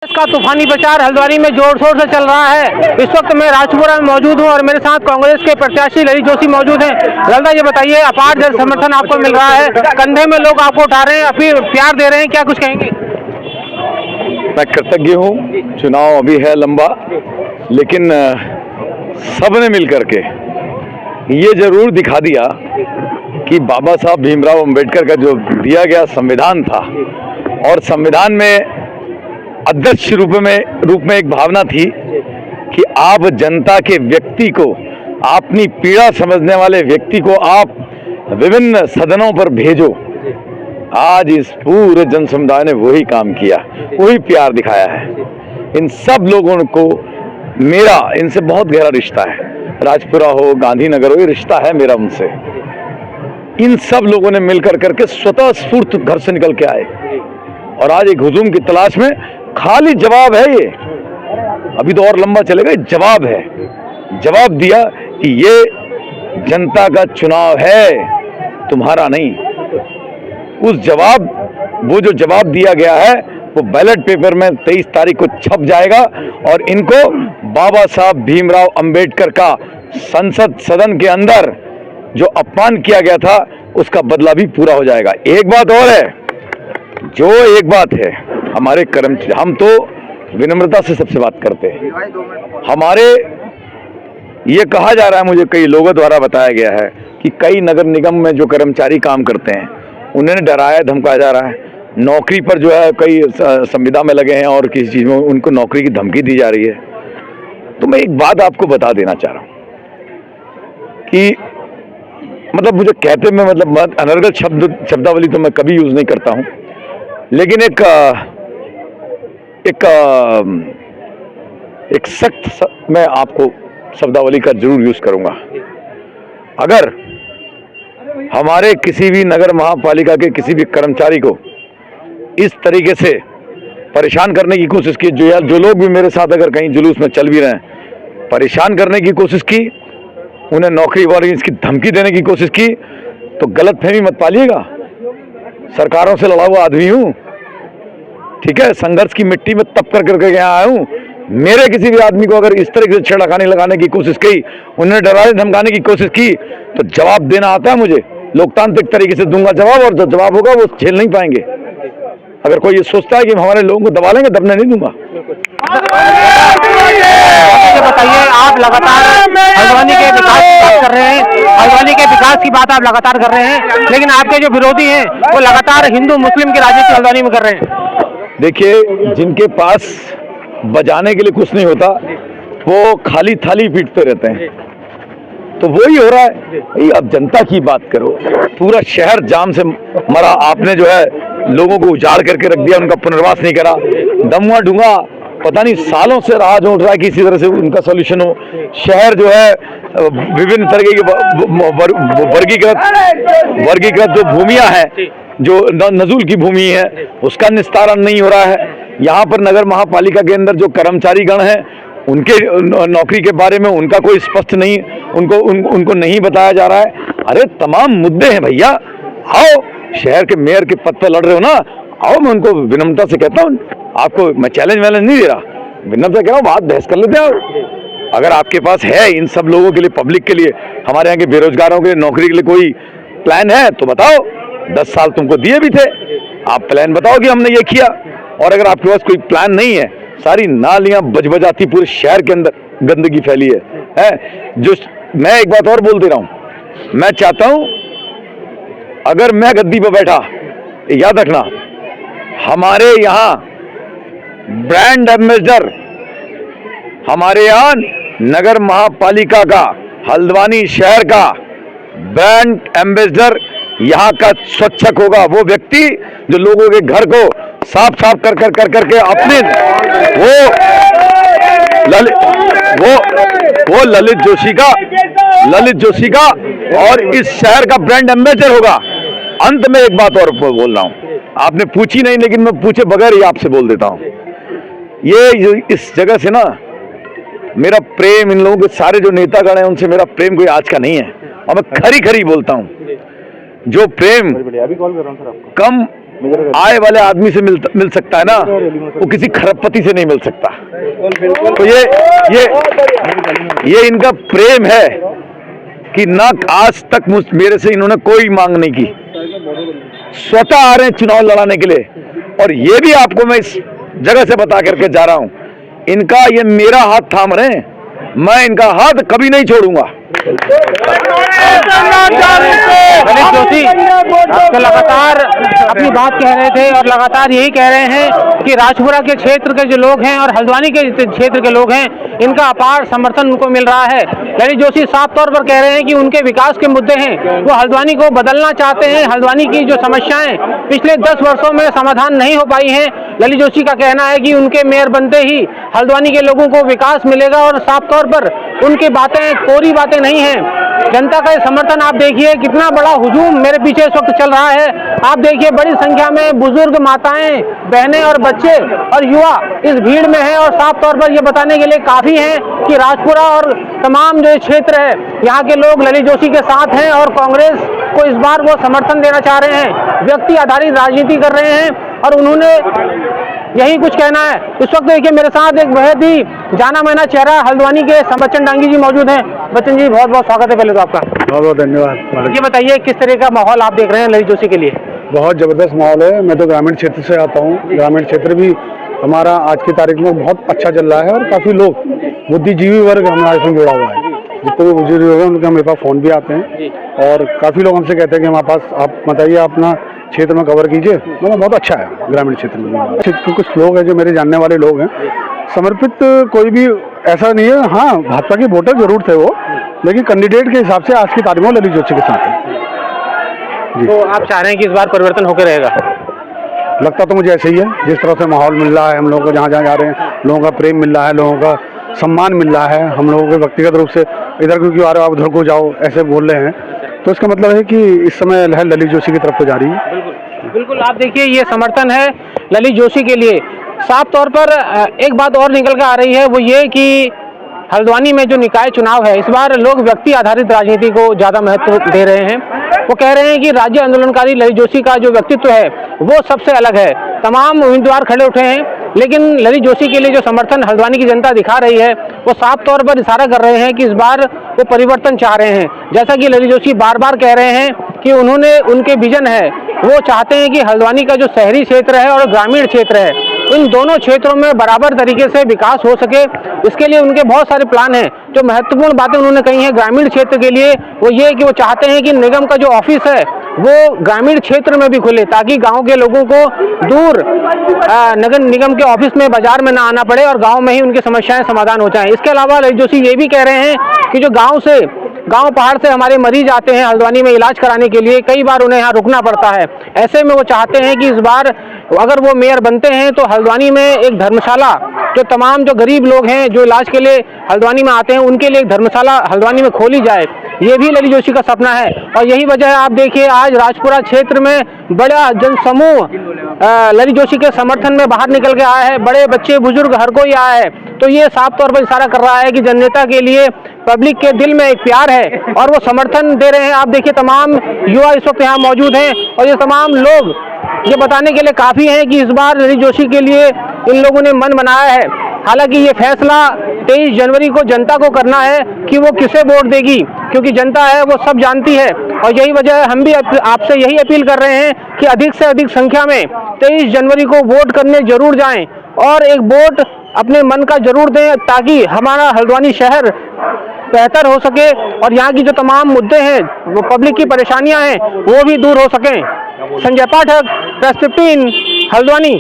इसका तूफानी प्रचार हल्द्वानी में जोर शोर से चल रहा है। इस वक्त मैं राजपुरा में मौजूद हूं और मेरे साथ कांग्रेस के प्रत्याशी ललित जोशी मौजूद हैं। ललिता, ये बताइए, अपार जन समर्थन आपको मिल रहा है, कंधे में लोग आपको उठा रहे हैं, अपनी प्यार दे रहे हैं, क्या कुछ कहेंगे? मैं कृतज्ञ हूँ। चुनाव अभी है लंबा, लेकिन सबने मिलकर के ये जरूर दिखा दिया कि बाबा साहब भीमराव अंबेडकर का जो दिया गया संविधान था, और संविधान में अध्यक्ष रूप में एक भावना थी कि आप जनता के व्यक्ति को, अपनी पीड़ा समझने वाले व्यक्ति को आप विभिन्न सदनों पर भेजो। आज इस पूरे जन समुदाय ने वही काम किया, वही प्यार दिखाया है। इन सब लोगों को मेरा इनसे बहुत गहरा रिश्ता है। राजपुरा हो, गांधीनगर हो, ये रिश्ता है मेरा उनसे। इन सब लोगों ने मिलकर करके स्वतः स्फूर्त घर से निकल के आए और आज एक हुजूम की तलाश में खाली जवाब है। ये अभी तो और लंबा चलेगा। जवाब है, जवाब दिया कि ये जनता का चुनाव है, तुम्हारा नहीं। वो जो जवाब दिया गया है वो बैलेट पेपर में 23 तारीख को छप जाएगा और इनको बाबा साहब भीमराव अंबेडकर का संसद सदन के अंदर जो अपमान किया गया था उसका बदला भी पूरा हो जाएगा। एक बात और है, एक बात है, हमारे कर्मचारी, हम तो विनम्रता से सबसे बात करते हैं। हमारे ये कहा जा रहा है, मुझे कई लोगों द्वारा बताया गया है कि कई नगर निगम में जो कर्मचारी काम करते हैं उन्हें डराया धमकाया जा रहा है। नौकरी पर जो है कई संविदा में लगे हैं और किसी चीज में उनको नौकरी की धमकी दी जा रही है। तो मैं एक बात आपको बता देना चाह रहा हूं कि मतलब मुझे कहते में मतलब अनर्गल शब्दावली तो मैं कभी यूज नहीं करता हूं, लेकिन एक सख्त मैं आपको शब्दावली का जरूर यूज करूंगा। अगर हमारे किसी भी नगर महापालिका के किसी भी कर्मचारी को इस तरीके से परेशान करने की कोशिश की, जो लोग भी मेरे साथ अगर कहीं जुलूस में चल भी रहे हैं, परेशान करने की कोशिश की, उन्हें नौकरी वाली इसकी धमकी देने की कोशिश की, तो गलतफहमी मत पालिएगा। सरकारों से लड़ा हुआ आदमी हूं, ठीक है, संघर्ष की मिट्टी में तप कर करके यहाँ आया हूं। मेरे किसी भी आदमी को अगर इस तरह से छेड़खानी लगाने की कोशिश की, उन्हें डराने धमकाने की कोशिश की, तो जवाब देना आता है मुझे। लोकतांत्रिक तरीके से दूंगा जवाब, और जो जवाब होगा वो झेल नहीं पाएंगे। अगर कोई ये सोचता है कि हमारे लोगों को दबा लेंगे, दबने नहीं दूंगा। बताइए, आप लगातार हल्द्वानी के विकास की बात कर रहे हैं, हल्द्वानी के विकास की बात आप लगातार कर रहे हैं, लेकिन आपके जो विरोधी हैं वो लगातार हिंदू मुस्लिम की राजनीति हल्द्वानी में कर रहे हैं। देखिए, जिनके पास बजाने के लिए कुछ नहीं होता वो खाली थाली पीटते रहते हैं, तो वही हो रहा है। अब जनता की बात करो, पूरा शहर जाम से मरा, आपने जो है लोगों को उजाड़ करके रख दिया, उनका पुनर्वास नहीं करा। दमुआ डूंगा पता नहीं सालों से राह जोड़ रहा है कि इसी तरह से उनका सॉल्यूशन हो। शहर जो है विभिन्न तरह की वर्गीकृत जो भूमियां हैं, जो नजूल की भूमि है, उसका निस्तारण नहीं हो रहा है। यहाँ पर नगर महापालिका के अंदर जो कर्मचारी गण हैं उनके नौकरी के बारे में उनका कोई स्पष्ट नहीं, उनको नहीं बताया जा रहा है। अरे तमाम मुद्दे हैं भैया, आओ, शहर के मेयर के पद पर लड़ रहे हो ना, आओ, मैं उनको विनम्रता से कहता हूँ, आपको मैं चैलेंज नहीं दे रहा, विनम्रता कह रहा हूँ, बात बहस कर लेते हैं। अगर आपके पास है इन सब लोगों के लिए, पब्लिक के लिए, हमारे यहाँ के बेरोजगारों के लिए नौकरी के लिए कोई प्लान है तो बताओ। 10 साल तुमको दिए भी थे, आप प्लान बताओ कि हमने ये किया। और अगर आपके पास कोई प्लान नहीं है, सारी नालियां बजबजाती पूरे शहर के अंदर गंदगी फैली है। जो मैं एक बात और बोल दे रहा हूं, मैं चाहता हूं अगर मैं गद्दी पर बैठा, याद रखना, हमारे यहां ब्रांड एम्बेसडर, हमारे यहां नगर महापालिका का, हल्द्वानी शहर का ब्रांड एम्बेसडर यहाँ का स्वच्छक होगा। वो व्यक्ति जो लोगों के घर को साफ कर करके अपने वो ललित जोशी का और इस शहर का ब्रांड एम्बेसडर होगा। अंत में एक बात और बोल रहा हूं, आपने पूछी नहीं, लेकिन मैं पूछे बगैर ही आपसे बोल देता हूं। ये इस जगह से ना मेरा प्रेम, इन लोगों के सारे जो नेतागण हैं उनसे मेरा प्रेम कोई आज का नहीं है, और मैं खरी बोलता हूं। जो प्रेम कम आए वाले आदमी से मिल सकता है ना, वो किसी खरबपति से नहीं मिल सकता। तो ये इनका प्रेम है कि ना आज तक मेरे से इन्होंने कोई मांग नहीं की, स्वतः आ रहे हैं चुनाव लड़ाने के लिए। और ये भी आपको मैं इस जगह से बता करके जा रहा हूं, इनका ये मेरा हाथ थाम रहे हैं, मैं इनका हाथ कभी नहीं छोड़ूंगा। ललित जोशी तो लगातार अपनी बात कह रहे थे और लगातार यही कह रहे हैं कि राजपुरा के क्षेत्र के जो लोग हैं और हल्द्वानी के क्षेत्र के लोग हैं, इनका अपार समर्थन उनको मिल रहा है। ललित जोशी साफ तौर पर कह रहे हैं कि उनके विकास के मुद्दे हैं, वो हल्द्वानी को बदलना चाहते हैं। हल्द्वानी की जो समस्याएं पिछले 10 वर्षों में समाधान नहीं हो पाई हैं, ललित जोशी का कहना है कि उनके मेयर बनते ही हल्द्वानी के लोगों को विकास मिलेगा। और साफ तौर पर उनकी बातें कोरी बातें नहीं हैं। जनता का समर्थन आप देखिए, कितना बड़ा हुजूम मेरे पीछे इस वक्त चल रहा है। आप देखिए बड़ी संख्या में बुजुर्ग, माताएं, बहनें और बच्चे और युवा इस भीड़ में हैं। और साफ तौर पर ये बताने के लिए काफी हैं कि राजपुरा और तमाम जो क्षेत्र है, यहाँ के लोग ललित जोशी के साथ हैं और कांग्रेस को इस बार वो समर्थन देना चाह रहे हैं, व्यक्ति आधारित राजनीति कर रहे हैं और उन्होंने यही कुछ कहना है। इस वक्त देखिए मेरे साथ एक बेहद ही जाना माना चेहरा हल्द्वानी के बच्चन डांगी जी मौजूद हैं। बच्चन जी बहुत बहुत स्वागत है पहले तो आपका। बहुत बहुत धन्यवाद। ये बताइए किस तरह का माहौल आप देख रहे हैं ललित जोशी के लिए? बहुत ज़बरदस्त माहौल है। मैं तो ग्रामीण क्षेत्र से आता हूँ, ग्रामीण क्षेत्र भी हमारा आज की तारीख में बहुत अच्छा चल रहा है और काफ़ी लोग बुद्धिजीवी वर्ग हमारे साथ जुड़ा हुआ है। जितने भी बुजुर्ग लोग हैं उनके मेरे पास फ़ोन भी आते हैं और काफ़ी लोग हमसे कहते हैं कि हमारे पास आप बताइए, अपना क्षेत्र में कवर कीजिए। मतलब बहुत अच्छा है ग्रामीण क्षेत्र में। क्षेत्र के कुछ लोग हैं जो मेरे जानने वाले लोग हैं, समर्पित कोई भी ऐसा नहीं है। हाँ, भाजपा के वोटर जरूर थे वो, लेकिन कैंडिडेट के हिसाब से आज की तारीख में ललित जोशी के साथ है। तो आप चाह रहे हैं कि इस बार परिवर्तन होकर रहेगा? लगता तो मुझे ऐसे ही है। जिस तरह से माहौल मिल रहा है हम लोगों को, जहाँ जहाँ जा रहे हैं लोगों का प्रेम मिल रहा है, लोगों का सम्मान मिल रहा है। हम लोगों के व्यक्तिगत रूप से इधर क्योंकि आ रहे हो आप, उधर को जाओ, ऐसे बोल रहे हैं, तो इसका मतलब है कि इस समय लहर ललित जोशी की तरफ को जा रही है। बिल्कुल बिल्कुल, आप देखिए ये समर्थन है ललित जोशी के लिए। साफ तौर पर एक बात और निकल कर आ रही है, वो ये कि हल्द्वानी में जो निकाय चुनाव है, इस बार लोग व्यक्ति आधारित राजनीति को ज़्यादा महत्व दे रहे हैं। वो कह रहे हैं कि राज्य आंदोलनकारी ललित जोशी का जो व्यक्तित्व है वो सबसे अलग है। तमाम उम्मीदवार खड़े उठे हैं, लेकिन ललित जोशी के लिए जो समर्थन हल्द्वानी की जनता दिखा रही है, वो साफ तौर पर इशारा कर रहे हैं कि इस बार वो परिवर्तन चाह रहे हैं। जैसा कि ललित जोशी बार बार कह रहे हैं कि उनके विजन है, वो चाहते हैं कि हल्द्वानी का जो शहरी क्षेत्र है और ग्रामीण क्षेत्र है, इन दोनों क्षेत्रों में बराबर तरीके से विकास हो सके। इसके लिए उनके बहुत सारे प्लान हैं। जो महत्वपूर्ण बातें उन्होंने कही हैं ग्रामीण क्षेत्र के लिए, वो ये कि वो चाहते हैं कि निगम का जो ऑफिस है वो ग्रामीण क्षेत्र में भी खुले, ताकि गांव के लोगों को दूर नगर निगम के ऑफिस में, बाजार में ना आना पड़े और गांव में ही उनकी समस्याएं समाधान हो जाएं। इसके अलावा ललित जोशी ये भी कह रहे हैं कि जो गांव पहाड़ से हमारे मरीज आते हैं हल्द्वानी में इलाज कराने के लिए, कई बार उन्हें यहाँ रुकना पड़ता है। ऐसे में वो चाहते हैं कि इस बार अगर वो मेयर बनते हैं तो हल्द्वानी में एक धर्मशाला, जो तमाम जो गरीब लोग हैं जो इलाज के लिए हल्द्वानी में आते हैं, उनके लिए एक धर्मशाला हल्द्वानी में खोली जाए। ये भी ललित जोशी का सपना है। और यही वजह है, आप देखिए आज राजपुरा क्षेत्र में बड़ा जनसमूह ललित जोशी के समर्थन में बाहर निकल के आया है। बड़े बच्चे बुजुर्ग हर कोई आया है। तो ये साफ तौर पर इशारा कर रहा है कि जननेता के लिए पब्लिक के दिल में एक प्यार है और वो समर्थन दे रहे हैं। आप देखिए तमाम युवा इस वक्त यहाँ मौजूद हैं और ये तमाम लोग ये बताने के लिए काफ़ी हैं कि इस बार ललित जोशी के लिए इन लोगों ने मन बनाया है। हालांकि ये फैसला 23 जनवरी को जनता को करना है कि वो किसे वोट देगी, क्योंकि जनता है वो सब जानती है। और यही वजह है, हम भी आपसे यही अपील कर रहे हैं कि अधिक से अधिक संख्या में 23 जनवरी को वोट करने जरूर जाएं और एक वोट अपने मन का जरूर दें, ताकि हमारा हल्द्वानी शहर बेहतर हो सके और यहाँ की जो तमाम मुद्दे हैं, वो पब्लिक की परेशानियां हैं, वो भी दूर हो सकें। संजय पाठक, प्रेस 15, हल्द्वानी।